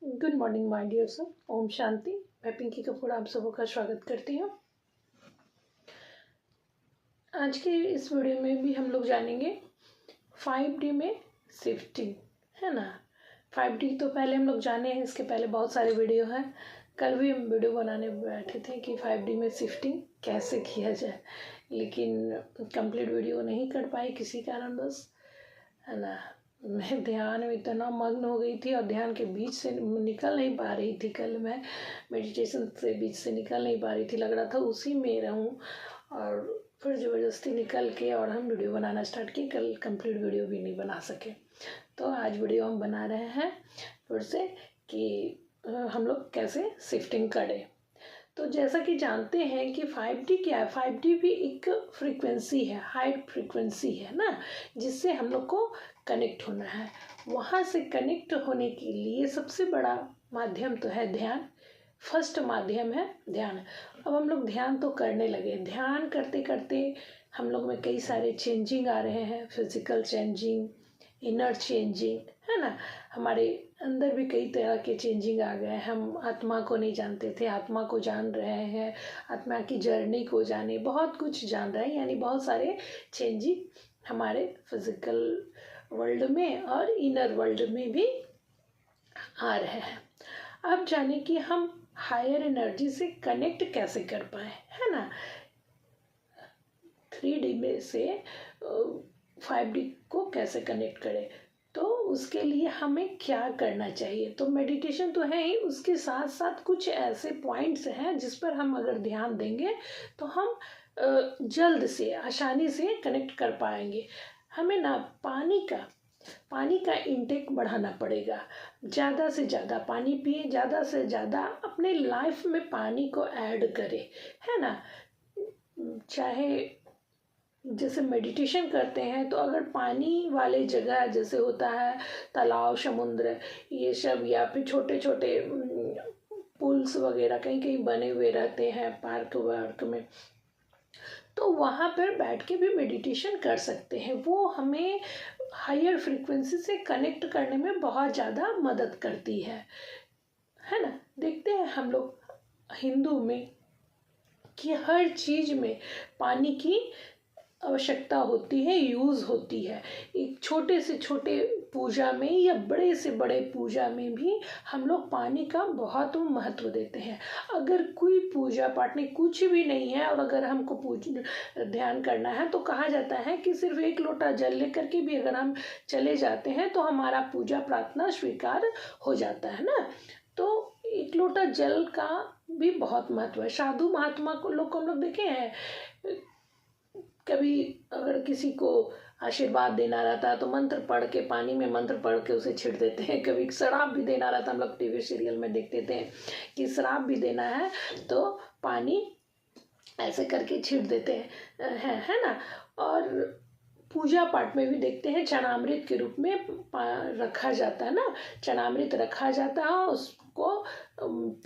Good morning my dear sir. Om Shanti. मैं पिंकी कपूर आप सबों का स्वागत करती हूँ। आज के इस वीडियो में भी हम लोग जानेंगे 5D में शिफ्टिंग, है ना। 5D तो पहले हम लोग जाने हैं, इसके पहले बहुत सारे वीडियो हैं। कल भी हम वीडियो बनाने बैठे थे कि 5D में शिफ्टिंग कैसे किया जाए, लेकिन कंप्लीट वीडियो नहीं कर पाई किसी कारणवश, है ना। मैं ध्यान में इतना मग्न हो गई थी और ध्यान के बीच से निकल नहीं पा रही थी। कल मैं मेडिटेशन से बीच से निकल नहीं पा रही थी, लग रहा था उसी में रहूं, और फिर ज़बरदस्ती निकल के और हम वीडियो बनाना स्टार्ट किए। कल कंप्लीट वीडियो भी नहीं बना सके, तो आज वीडियो हम बना रहे हैं फिर से कि हम लोग कैसे शिफ्टिंग करें। तो जैसा कि जानते हैं कि 5D क्या है। 5D भी एक फ्रीक्वेंसी है, हाई फ्रीक्वेंसी है ना, जिससे हम लोग को कनेक्ट होना है। वहाँ से कनेक्ट होने के लिए सबसे बड़ा माध्यम तो है ध्यान। फर्स्ट माध्यम है ध्यान। अब हम लोग ध्यान तो करने लगे। ध्यान करते करते हम लोग में कई सारे चेंजिंग आ रहे हैं, फिजिकल चेंजिंग, इनर चेंजिंग, है ना। हमारे अंदर भी कई तरह के चेंजिंग आ गए। हम आत्मा को नहीं जानते थे, आत्मा को जान रहे हैं, आत्मा की जर्नी को जाने, बहुत कुछ जान रहे हैं। यानी बहुत सारे चेंजिंग हमारे फिजिकल वर्ल्ड में और इनर वर्ल्ड में भी आ रहे हैं। अब जाने कि हम हायर एनर्जी से कनेक्ट कैसे कर पाए, है ना। 3D में से 5D को कैसे कनेक्ट करें, तो उसके लिए हमें क्या करना चाहिए। तो मेडिटेशन तो है ही, उसके साथ साथ कुछ ऐसे पॉइंट्स हैं जिस पर हम अगर ध्यान देंगे तो हम जल्द से आसानी से कनेक्ट कर पाएंगे। हमें ना पानी का इंटेक बढ़ाना पड़ेगा। ज़्यादा से ज़्यादा पानी पिए, ज़्यादा से ज़्यादा अपने लाइफ में पानी को ऐड करें, है ना। चाहे जैसे मेडिटेशन करते हैं तो अगर पानी वाले जगह जैसे होता है तालाब, समुद्र, ये सब, या फिर छोटे छोटे पुल्स वगैरह कहीं कहीं बने हुए रहते हैं पार्क वार्क में, तो वहाँ पर बैठ के भी मेडिटेशन कर सकते हैं। वो हमें हायर फ्रीक्वेंसी से कनेक्ट करने में बहुत ज़्यादा मदद करती है ना। देखते हैं हम लोग हिंदू में कि हर चीज़ में पानी की आवश्यकता होती है, यूज़ होती है। एक छोटे से छोटे पूजा में या बड़े से बड़े पूजा में भी हम लोग पानी का बहुत महत्व देते हैं। अगर कोई पूजा पाठ नहीं, कुछ भी नहीं है, और अगर हमको ध्यान करना है तो कहा जाता है कि सिर्फ एक लोटा जल लेकर के भी अगर हम चले जाते हैं तो हमारा पूजा प्रार्थना स्वीकार हो जाता है ना। तो एक लोटा जल का भी बहुत महत्व है। साधु महात्मा को लोग हम लोग देखे हैं, कभी अगर किसी को आशीर्वाद देना रहता है तो मंत्र पढ़ के, पानी में मंत्र पढ़ के उसे छिड़ देते हैं। कभी श्राप भी देना रहता, हम लोग टीवी सीरियल में देखते थे कि श्राप भी देना है तो पानी ऐसे करके छिड़ देते हैं, है ना। और पूजा पाठ में भी देखते हैं चरणामृत के रूप में रखा जाता है ना। चरणामृत रखा जाता है, उसको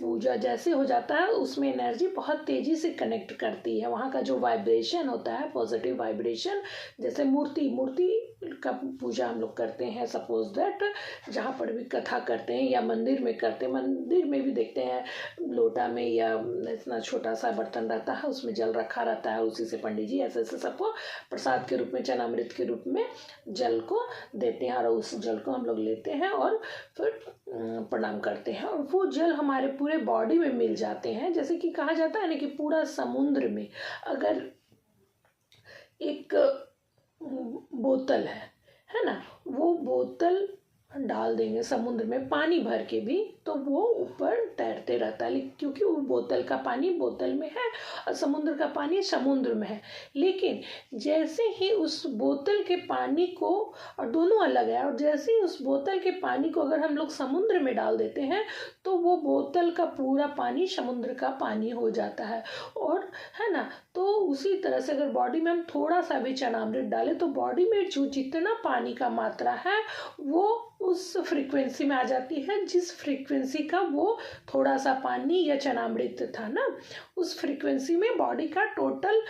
पूजा जैसे हो जाता है उसमें एनर्जी बहुत तेज़ी से कनेक्ट करती है। वहाँ का जो वाइब्रेशन होता है, पॉजिटिव वाइब्रेशन, जैसे मूर्ति का पूजा हम लोग करते हैं, सपोज दैट जहाँ पर भी कथा करते हैं या मंदिर में करते हैं, मंदिर में भी देखते हैं लोटा में या इतना छोटा सा बर्तन रहता है, उसमें जल रखा रहता है, उसी से पंडित जी ऐसे ऐसे सबको प्रसाद के रूप में, चरणामृत के रूप में जल को देते हैं, और उस जल को हम लोग लेते हैं और फिर प्रणाम करते हैं, और वो जल हमारे पूरे बॉडी में मिल जाते हैं। जैसे कि कहा जाता है ना कि पूरा समुद्र में अगर एक बोतल है ना, वो बोतल डाल देंगे समुद्र में पानी भर के भी तो वो ऊपर तैरते रहता है, क्योंकि वो बोतल का पानी बोतल में है और समुद्र का पानी समुद्र में है। लेकिन जैसे ही उस बोतल के पानी को, और दोनों अलग है, और जैसे ही उस बोतल के पानी को अगर हम लोग समुद्र में डाल देते हैं तो वो बोतल का पूरा पानी समुद्र का पानी हो जाता है, और है ना। तो उसी तरह से अगर बॉडी में हम थोड़ा सा भी चरणामृत डालें तो बॉडी में जो जितना पानी का मात्रा है वो उस फ्रीक्वेंसी में आ जाती है, जिस फ्रीक्वेंसी का वो थोड़ा सा पानी या चरणामृत था ना, उस फ्रीक्वेंसी में बॉडी का टोटल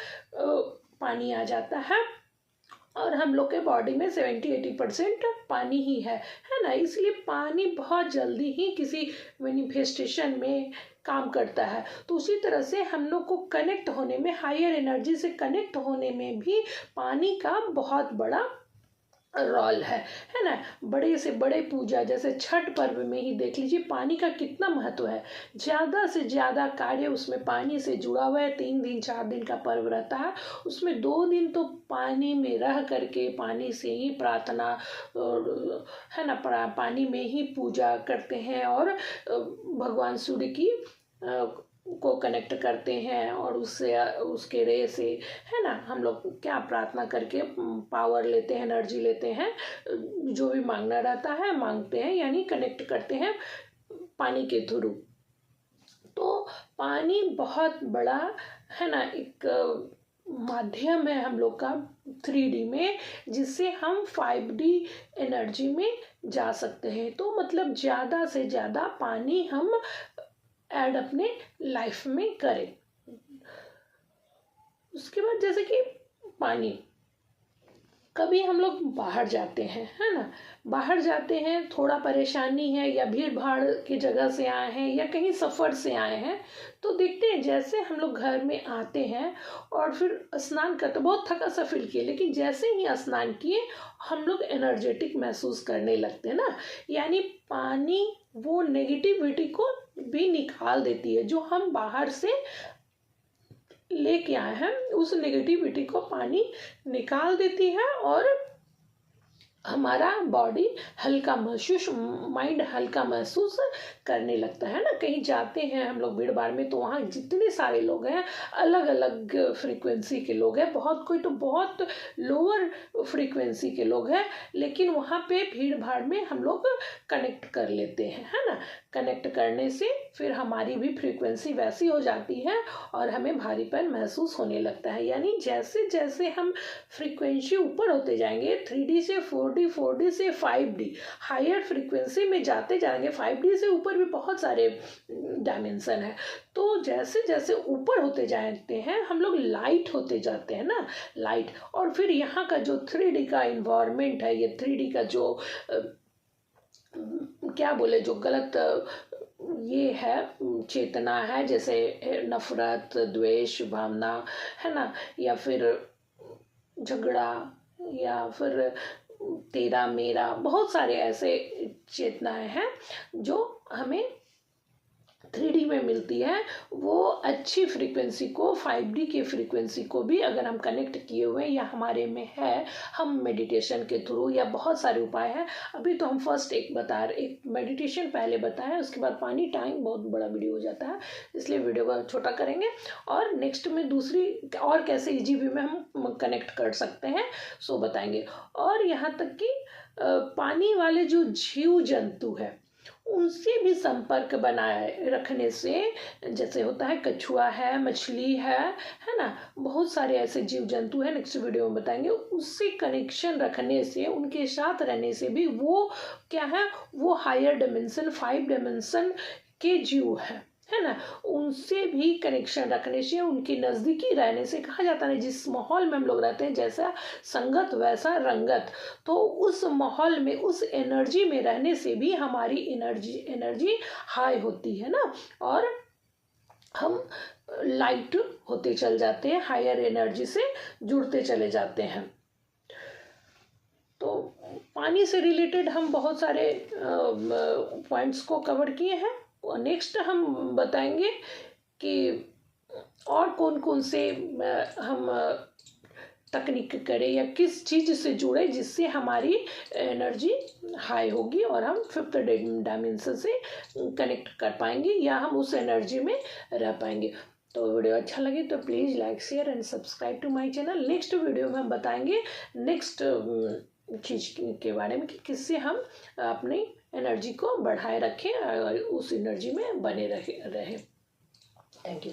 पानी आ जाता है। और हम लोग के बॉडी में 70-80% पानी ही है ना। इसलिए पानी बहुत जल्दी ही किसी मैनिफेस्टेशन में काम करता है। तो उसी तरह से हम लोग को कनेक्ट होने में, हायर एनर्जी से कनेक्ट होने में भी पानी का बहुत बड़ा रोल है ना। बड़े से बड़े पूजा जैसे छठ पर्व में ही देख लीजिए पानी का कितना महत्व है। ज़्यादा से ज़्यादा कार्य उसमें पानी से जुड़ा हुआ है। 3 दिन 4 दिन का पर्व रहता है, उसमें 2 दिन तो पानी में रह करके पानी से ही प्रार्थना है ना, पानी में ही पूजा करते हैं और भगवान सूर्य की को कनेक्ट करते हैं और उससे उसके रे से है ना हम लोग क्या प्रार्थना करके पावर लेते हैं, एनर्जी लेते हैं, जो भी मांगना रहता है मांगते हैं, यानी कनेक्ट करते हैं पानी के थ्रू। तो पानी बहुत बड़ा है ना एक माध्यम है हम लोग का 3D में, जिससे हम 5D एनर्जी में जा सकते हैं। तो मतलब ज़्यादा से ज़्यादा पानी हम ऐड अपने लाइफ में करें। उसके बाद जैसे कि पानी, कभी हम लोग बाहर जाते हैं है ना, बाहर जाते हैं, थोड़ा परेशानी है या भीड़ भाड़ की जगह से आए हैं या कहीं सफ़र से आए हैं, तो देखते हैं जैसे हम लोग घर में आते हैं और फिर स्नान करते, बहुत थका सा फील किए, लेकिन जैसे ही स्नान किए हम लोग एनर्जेटिक महसूस करने लगते हैं ना। यानी पानी वो नेगेटिविटी को भी निकाल देती है, जो हम बाहर से लेके आए हैं उस नेगेटिविटी को पानी निकाल देती है और हमारा बॉडी हल्का महसूस, माइंड हल्का महसूस करने लगता है ना। कहीं जाते हैं हम लोग भीड़ भाड़ में, तो वहाँ जितने सारे लोग हैं अलग अलग फ्रीक्वेंसी के लोग हैं, बहुत कोई तो बहुत लोअर फ्रीक्वेंसी के लोग हैं, लेकिन वहाँ पे भीड़ भाड़ में हम लोग कनेक्ट कर लेते हैं है ना। कनेक्ट करने से फिर हमारी भी फ्रीक्वेंसी वैसी हो जाती है और हमें भारीपन महसूस होने लगता है। यानी जैसे जैसे हम फ्रीक्वेंसी ऊपर होते जाएंगे, 3D से 4D, 4D से 5D, हायर फ्रीक्वेंसी में जाते जाएंगे। 5D से ऊपर भी बहुत सारे डायमेंशन है। तो जैसे जैसे ऊपर होते जाते हैं हम लोग लाइट होते जाते हैं ना, लाइट। और फिर यहाँ का जो 3D का इन्वायरमेंट है, ये 3D का जो क्या बोले, जो गलत ये है चेतना है, जैसे नफरत, द्वेष भावना है ना, या फिर झगड़ा, या फिर तेरा मेरा, बहुत सारे ऐसे चेतनाएं हैं जो हमें 3D में मिलती है। वो अच्छी फ्रीक्वेंसी को, 5D की फ्रीक्वेंसी को भी अगर हम कनेक्ट किए हुए हैं या हमारे में है, हम मेडिटेशन के थ्रू या बहुत सारे उपाय हैं। अभी तो हम फर्स्ट एक मेडिटेशन पहले बताएं, उसके बाद पानी, टाइम बहुत बड़ा वीडियो हो जाता है, इसलिए वीडियो को छोटा करेंगे और नेक्स्ट में दूसरी और कैसे ईजी वे में हम कनेक्ट कर सकते हैं सो बताएंगे। और यहाँ तक कि पानी वाले जो जीव जंतु है उनसे भी संपर्क बनाए रखने से, जैसे होता है कछुआ है, मछली है ना, बहुत सारे ऐसे जीव जंतु हैं, नेक्स्ट वीडियो में बताएंगे। उससे कनेक्शन रखने से, उनके साथ रहने से भी, वो क्या है, वो हायर डायमेंशन 5 डायमेंशन के जीव है ना, उनसे भी कनेक्शन रखने से, उनकी नज़दीकी रहने से, कहा जाता है जिस माहौल में हम लोग रहते हैं जैसा संगत वैसा रंगत, तो उस माहौल में, उस एनर्जी में रहने से भी हमारी एनर्जी हाई होती है ना, और हम लाइट होते चल जाते हैं, हायर एनर्जी से जुड़ते चले जाते हैं। तो पानी से रिलेटेड हम बहुत सारे पॉइंट्स को कवर किए हैं। नेक्स्ट हम बताएंगे कि और कौन कौन से हम तकनीक करें या किस चीज़ से जुड़े जिससे हमारी एनर्जी हाई होगी और हम 5th डायमेंशन से कनेक्ट कर पाएंगे या हम उस एनर्जी में रह पाएंगे। तो वीडियो अच्छा लगे तो please like, share and subscribe to my channel. Next video में हम बताएंगे नेक्स्ट चीज़ के बारे में कि किससे हम अपनी एनर्जी को बढ़ाए रखें और उस एनर्जी में बने रहे। Thank you.